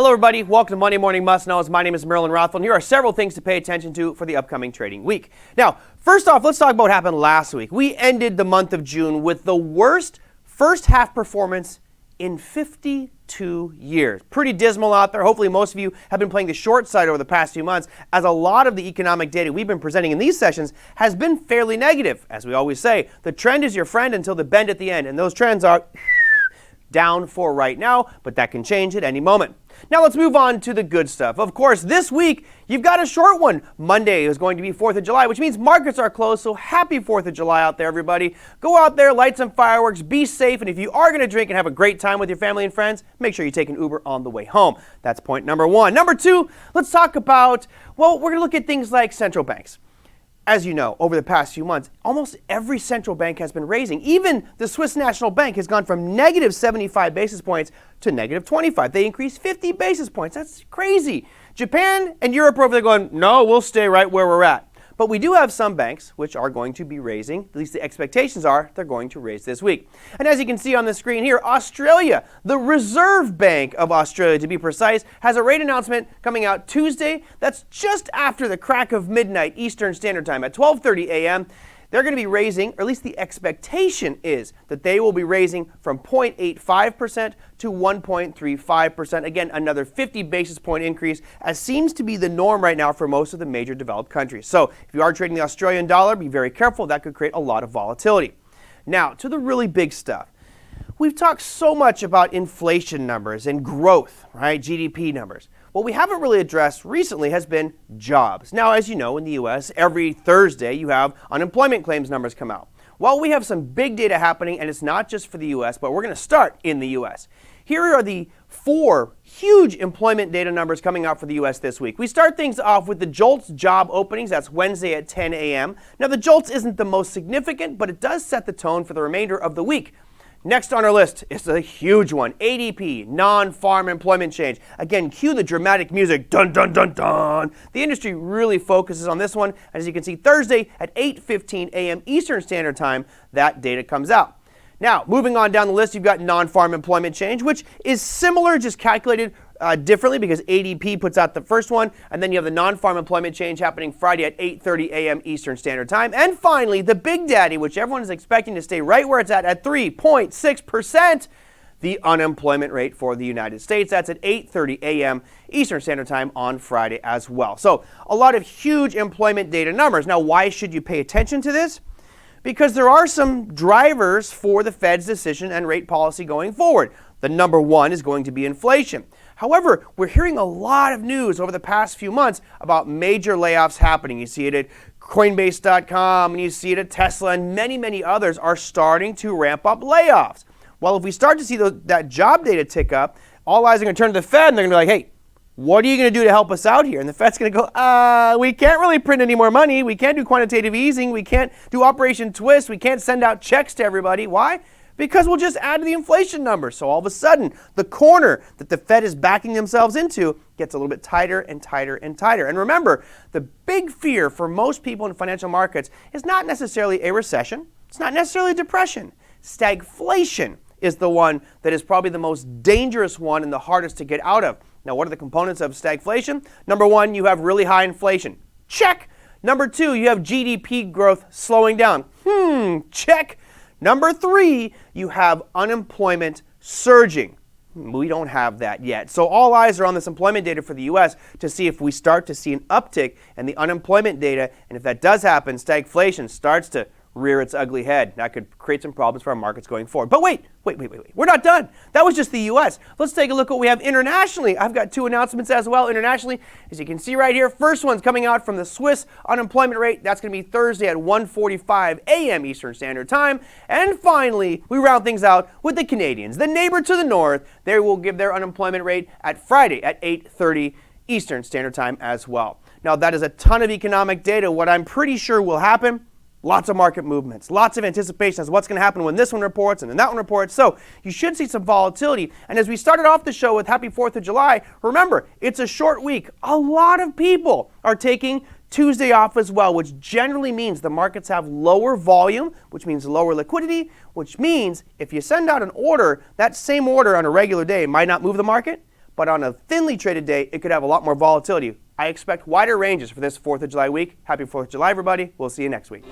Hello, everybody. Welcome to Monday Morning Must-Knows. My name is Merlin Rothfeld, and here are several things to pay attention to for the upcoming trading week. Now, first off, let's talk about what happened last week. We ended the month of June with the worst first half performance in 52 years. Pretty dismal out there. Hopefully most of you have been playing the short side over the past few months, as a lot of the economic data we've been presenting in these sessions has been fairly negative. As we always say, the trend is your friend until the bend at the end, and those trends are down for right now, but that can change at any moment. Now let's move on to the good stuff. Of course, this week, you've got a short one. Monday is going to be 4th of July, which means markets are closed, so happy 4th of July out there, everybody. Go out there, light some fireworks, be safe, and if you are going to drink and have a great time with your family and friends, make sure you take an Uber on the way home. That's point number one. Number two, let's talk about, well, we're going to look at things like central banks. As you know, over the past few months, almost every central bank has been raising. Even the Swiss National Bank has gone from negative 75 basis points to negative 25. They increased 50 basis points. That's crazy. Japan and Europe are over there going, no, we'll stay right where we're at. But we do have some banks which are going to be raising, at least the expectations are, they're going to raise this week. And as you can see on the screen here, Australia, the Reserve Bank of Australia to be precise, has a rate announcement coming out Tuesday. That's just after the crack of midnight Eastern Standard Time at 12:30 a.m. They're going to be raising, or at least the expectation is that they will be raising from 0.85% to 1.35%. Again, another 50 basis point increase, as seems to be the norm right now for most of the major developed countries. So if you are trading the Australian dollar, be very careful. That could create a lot of volatility. Now, to the really big stuff. We've talked so much about inflation numbers and growth, right? GDP numbers. What we haven't really addressed recently has been jobs. Now, as you know, in the U.S., every Thursday you have unemployment claims numbers come out. Well, we have some big data happening, and it's not just for the U.S., but we're going to start in the U.S. Here are the 4 huge employment data numbers coming out for the U.S. this week. We start things off with the JOLTS job openings. That's Wednesday at 10 a.m. Now, the JOLTS isn't the most significant, but it does set the tone for the remainder of the week. Next on our list is a huge one, ADP, non-farm employment change. Again, cue the dramatic music, dun, dun, dun, dun. The industry really focuses on this one. As you can see, Thursday at 8:15 a.m. Eastern Standard Time, that data comes out. Now, moving on down the list, you've got non-farm employment change, which is similar, just calculated differently because ADP puts out the first one, and then you have the non-farm employment change happening Friday at 8:30 a.m. Eastern Standard Time. And finally, the big daddy, which everyone is expecting to stay right where it's at 3.6%, the unemployment rate for the United States. That's at 8:30 a.m. Eastern Standard Time on Friday as well. So a lot of huge employment data numbers. Now, why should you pay attention to this? Because there are some drivers for the Fed's decision and rate policy going forward. The number one is going to be inflation. However, we're hearing a lot of news over the past few months about major layoffs happening. You see it at Coinbase.com, and you see it at Tesla, and many, many others are starting to ramp up layoffs. Well, if we start to see that job data tick up, all eyes are going to turn to the Fed, and they're going to be like, hey, what are you going to do to help us out here? And the Fed's going to go, we can't really print any more money. We can't do quantitative easing. We can't do Operation Twist. We can't send out checks to everybody. Why? Because we'll just add to the inflation number. So all of a sudden, the corner that the Fed is backing themselves into gets a little bit tighter and tighter and tighter. And remember, the big fear for most people in financial markets is not necessarily a recession. It's not necessarily a depression. Stagflation is the one that is probably the most dangerous one and the hardest to get out of. Now, what are the components of stagflation? Number one, you have really high inflation. Check. Number two, you have GDP growth slowing down. Check. Number three, you have unemployment surging. We don't have that yet. So all eyes are on this employment data for the U.S. to see if we start to see an uptick in the unemployment data. And if that does happen, stagflation starts to rear its ugly head. That could create some problems for our markets going forward. But wait. We're not done. That was just the U.S. Let's take a look at what we have internationally. I've got 2 announcements as well internationally. As you can see right here, first one's coming out from the Swiss unemployment rate. That's going to be Thursday at 1:45 a.m. Eastern Standard Time. And finally, we round things out with the Canadians, the neighbor to the north. They will give their unemployment rate at Friday at 8:30 Eastern Standard Time as well. Now, that is a ton of economic data. What I'm pretty sure will happen, lots of market movements, lots of anticipation as to what's going to happen when this one reports and then that one reports. So you should see some volatility. And as we started off the show with Happy 4th of July, remember, it's a short week. A lot of people are taking Tuesday off as well, which generally means the markets have lower volume, which means lower liquidity, which means if you send out an order, that same order on a regular day might not move the market, but on a thinly traded day, it could have a lot more volatility. I expect wider ranges for this 4th of July week. Happy 4th of July, everybody. We'll see you next week.